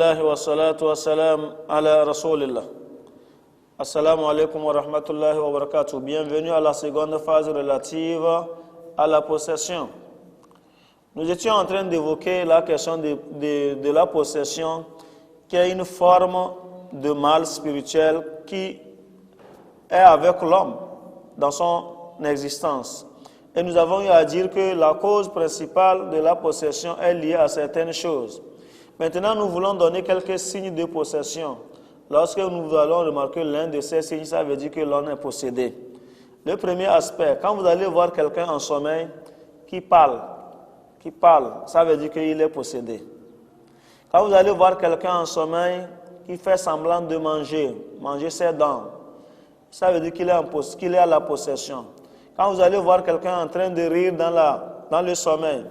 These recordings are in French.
Alhamdulillah wa salatu wa salam ala Rasulillah. Assalamu alaikum wa rahmatullahi wa barakatuh. Bienvenue à la seconde phase relative à la possession. Nous étions en train d'évoquer la question de la possession, qui est une forme de mal spirituel qui est avec l'homme dans son existence. Et nous avons eu à dire que la cause principale de la possession est liée à certaines choses. Maintenant, nous voulons donner quelques signes de possession. Lorsque nous allons remarquer l'un de ces signes, ça veut dire que l'on est possédé. Le premier aspect, quand vous allez voir quelqu'un en sommeil qui parle, ça veut dire qu'il est possédé. Quand vous allez voir quelqu'un en sommeil qui fait semblant de manger ses dents, ça veut dire qu'il est à la possession. Quand vous allez voir quelqu'un en train de rire dans le sommeil,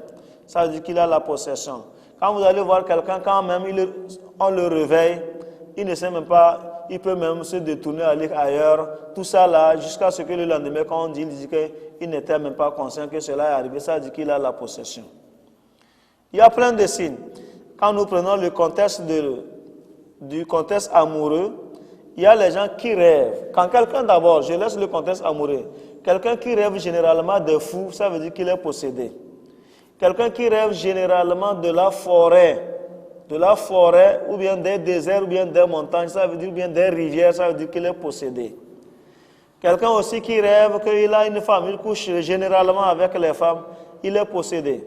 ça veut dire qu'il est à la possession. Quand vous allez voir quelqu'un, quand même on le réveille, il ne sait même pas, il peut même se détourner, aller ailleurs. Tout ça là, jusqu'à ce que le lendemain, quand on dit, il dit qu'il n'était même pas conscient que cela est arrivé, ça veut dire qu'il a la possession. Il y a plein de signes. Quand nous prenons le contexte du contexte amoureux, il y a les gens qui rêvent. Quand quelqu'un d'abord, je laisse le contexte amoureux, quelqu'un qui rêve généralement de fou, ça veut dire qu'il est possédé. Quelqu'un qui rêve généralement de la forêt, ou bien des déserts, ou bien des montagnes, ça veut dire bien des rivières, ça veut dire qu'il est possédé. Quelqu'un aussi qui rêve qu'il a une femme, il couche généralement avec les femmes, il est possédé.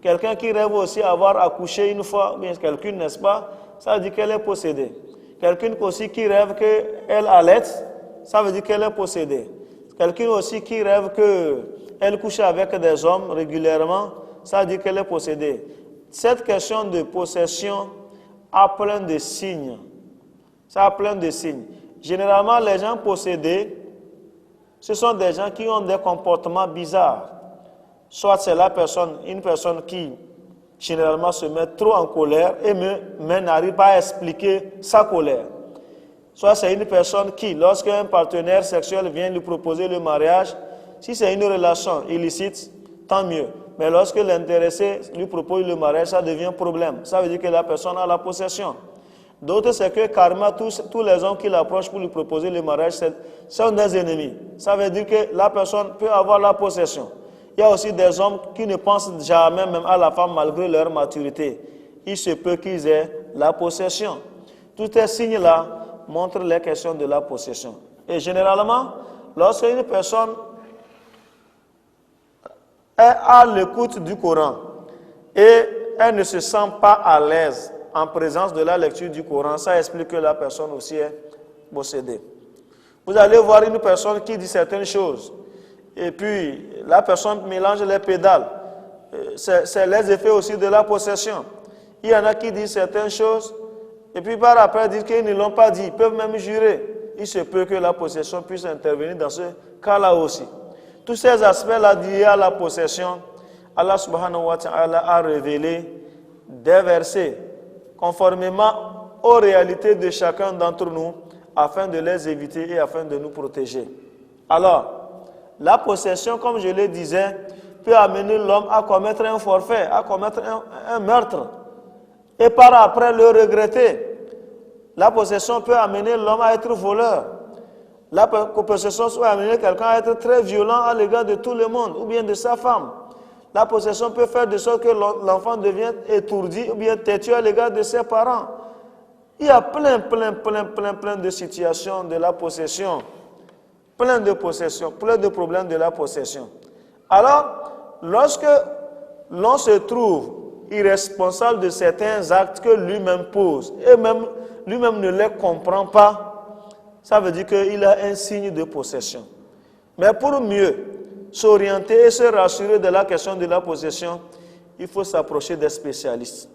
Quelqu'un qui rêve aussi avoir accouché une fois, bien quelqu'un, n'est-ce pas, ça veut dire qu'elle est possédée. Quelqu'un aussi qui rêve qu'elle allaite, ça veut dire qu'elle est possédée. Quelqu'un aussi qui rêve qu'elle couche avec des hommes régulièrement, ça veut dire qu'elle est possédée. Cette question de possession a plein de signes. Ça a plein de signes. Généralement, les gens possédés, ce sont des gens qui ont des comportements bizarres. Soit c'est une personne qui généralement se met trop en colère et n'arrive pas à expliquer sa colère. Soit c'est une personne qui, lorsqu'un partenaire sexuel vient lui proposer le mariage, si c'est une relation illicite, tant mieux. Mais lorsque l'intéressé lui propose le mariage, ça devient un problème. Ça veut dire que la personne a la possession. D'autres, c'est que karma, tous les hommes qui l'approchent pour lui proposer le mariage, sont des ennemis. Ça veut dire que la personne peut avoir la possession. Il y a aussi des hommes qui ne pensent jamais même à la femme malgré leur maturité. Il se peut qu'ils aient la possession. Tous ces signes-là montrent les questions de la possession. Et généralement, lorsqu'une personne est à l'écoute du Coran et elle ne se sent pas à l'aise en présence de la lecture du Coran, ça explique que la personne aussi est possédée. Vous allez voir une personne qui dit certaines choses et puis la personne mélange les pédales. C'est les effets aussi de la possession. Il y en a qui disent certaines choses et puis par après disent qu'ils ne l'ont pas dit. Ils peuvent même jurer. Il se peut que la possession puisse intervenir dans ce cas-là aussi. Tous ces aspects-là liés à la possession, Allah subhanahu wa ta'ala a révélé des versets conformément aux réalités de chacun d'entre nous afin de les éviter et afin de nous protéger. Alors, la possession, comme je le disais, peut amener l'homme à commettre un forfait, à commettre un meurtre et par après le regretter. La possession peut amener l'homme à être voleur. La possession peut amener quelqu'un à être très violent à l'égard de tout le monde ou bien de sa femme. La possession peut faire de sorte que l'enfant devienne étourdi ou bien têtu à l'égard de ses parents. Il y a plein de situations de la possession. Plein de problèmes de la possession. Alors, lorsque l'on se trouve irresponsable de certains actes que lui-même pose et même lui-même ne les comprend pas, ça veut dire qu'il a un signe de possession. Mais pour mieux s'orienter et se rassurer de la question de la possession, il faut s'approcher des spécialistes.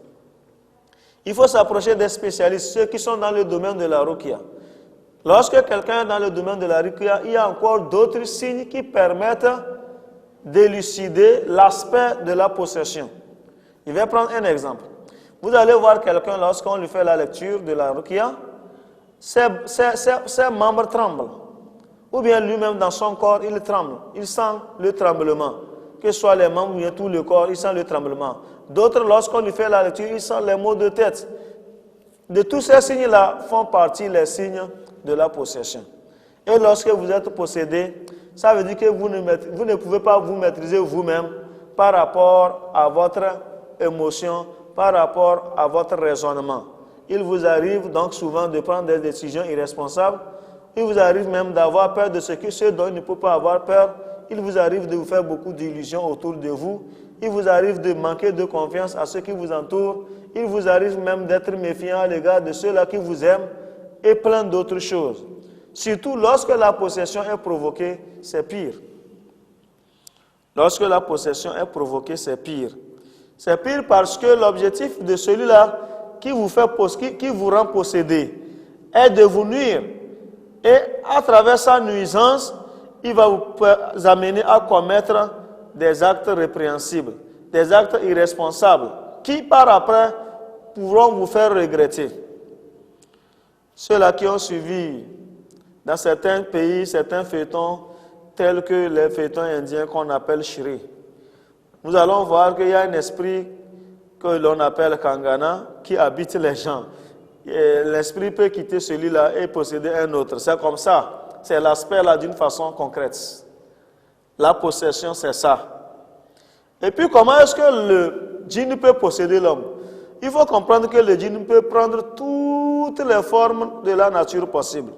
Il faut s'approcher des spécialistes, ceux qui sont dans le domaine de la ruqya. Lorsque quelqu'un est dans le domaine de la ruqya, il y a encore d'autres signes qui permettent d'élucider l'aspect de la possession. Je vais prendre un exemple. Vous allez voir quelqu'un lorsqu'on lui fait la lecture de la ruqya, ses membres tremblent. Ou bien lui-même dans son corps, il tremble. Il sent le tremblement. Que ce soit les membres ou bien tout le corps, il sent le tremblement. D'autres, lorsqu'on lui fait la lecture, ils sentent les maux de tête. De tous ces signes-là font partie les signes de la possession. Et lorsque vous êtes possédé, ça veut dire que vous ne pouvez pas vous maîtriser vous-même par rapport à votre émotion, par rapport à votre raisonnement. Il vous arrive donc souvent de prendre des décisions irresponsables. Il vous arrive même d'avoir peur de ce dont il ne peut pas avoir peur. Il vous arrive de vous faire beaucoup d'illusions autour de vous. Il vous arrive de manquer de confiance à ceux qui vous entourent. Il vous arrive même d'être méfiant à l'égard de ceux-là qui vous aiment et plein d'autres choses. Surtout lorsque la possession est provoquée, c'est pire. Lorsque la possession est provoquée, c'est pire. C'est pire parce que l'objectif de celui-là qui vous rend possédé est de vous nuire. Et à travers sa nuisance, il va vous amener à commettre des actes répréhensibles, des actes irresponsables, qui par après pourront vous faire regretter. Ceux-là qui ont suivi dans certains pays, certains feuilletons, tels que les feuilletons indiens qu'on appelle Shri, nous allons voir qu'il y a un esprit que l'on appelle Kangana qui habite les gens. L'esprit peut quitter celui-là et posséder un autre. C'est comme ça. C'est l'aspect là d'une façon concrète. La possession, c'est ça. Et puis, comment est-ce que le djinn peut posséder l'homme? Il faut comprendre que le djinn peut prendre toutes les formes de la nature possible.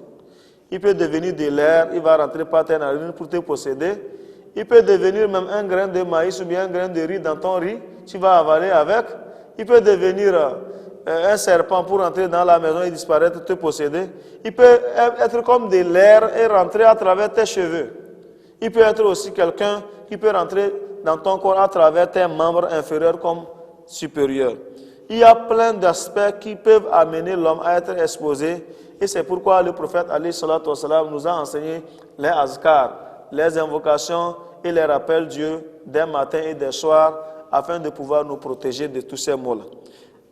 Il peut devenir de l'air, il va rentrer par tes narines pour te posséder. Il peut devenir même un grain de maïs ou bien un grain de riz dans ton riz, tu vas avaler avec. Il peut devenir un serpent pour entrer dans la maison et disparaître, te posséder. Il peut être comme de l'air et rentrer à travers tes cheveux. Il peut être aussi quelqu'un qui peut rentrer dans ton corps à travers tes membres inférieurs comme supérieurs. Il y a plein d'aspects qui peuvent amener l'homme à être exposé. Et c'est pourquoi le prophète alayhi salatu wassalam nous a enseigné les azkars, les invocations et les rappels Dieu des matins et des soirs afin de pouvoir nous protéger de tous ces maux-là.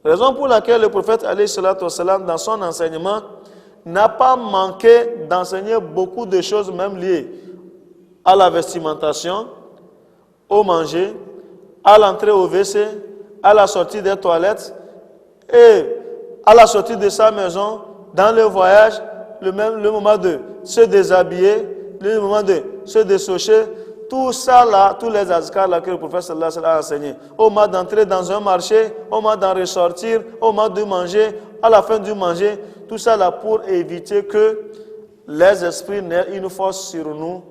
Raison pour laquelle le prophète alayhi salatu wassalam, dans son enseignement, n'a pas manqué d'enseigner beaucoup de choses même liées à la vestimentation, au manger, à l'entrée au WC, à la sortie des toilettes et à la sortie de sa maison, dans le voyage, le moment de se déshabiller, le moment de se dessoucher, tout ça là, tous les azkars là que le prophète sallallahu alayhi wa sallam a enseigné. Au moment d'entrer dans un marché, au moment d'en ressortir, au moment de manger, à la fin du manger, tout ça là pour éviter que les esprits n'aient une force sur nous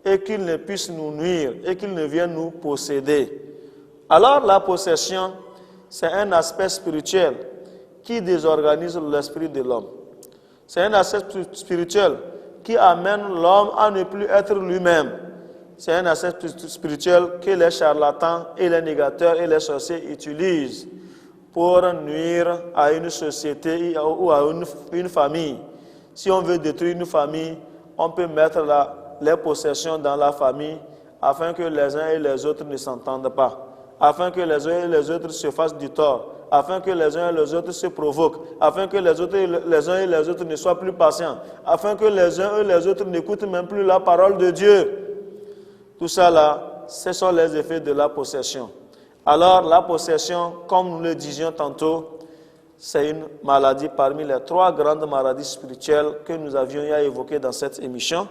et qu'ils ne puissent nous nuire et qu'ils ne viennent nous posséder. Alors la possession, c'est un aspect spirituel qui désorganise l'esprit de l'homme. C'est un aspect spirituel qui amène l'homme à ne plus être lui-même. C'est un aspect spirituel que les charlatans et les négateurs et les sorciers utilisent pour nuire à une société ou à une famille. Si on veut détruire une famille, on peut mettre les possessions dans la famille afin que les uns et les autres ne s'entendent pas, afin que les uns et les autres se fassent du tort, afin que les uns et les autres se provoquent, afin que les uns et les autres ne soient plus patients, afin que les uns et les autres n'écoutent même plus la parole de Dieu. Tout ça là, ce sont les effets de la possession. Alors la possession, comme nous le disions tantôt, c'est une maladie parmi les 3 grandes maladies spirituelles que nous avions évoquées dans cette émission.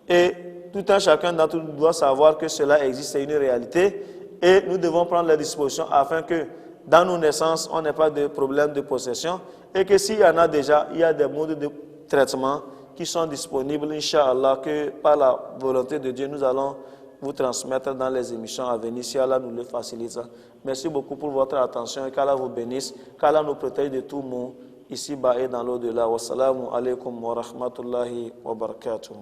Et tout un chacun d'entre nous doit savoir que cela existe, c'est une réalité. Et nous devons prendre les dispositions afin que dans nos naissances, on n'ait pas de problème de possession. Et que s'il y en a déjà, il y a des modes de traitement qui sont disponibles, Inch'Allah, que par la volonté de Dieu, nous allons vous transmettre dans les émissions à venir, si Allah nous le facilite. Merci beaucoup pour votre attention et qu'Allah vous bénisse, qu'Allah nous protège de tout mot, ici-bas et dans l'au-delà. Wassalamu alaikum wa rahmatullahi wa barakatuh.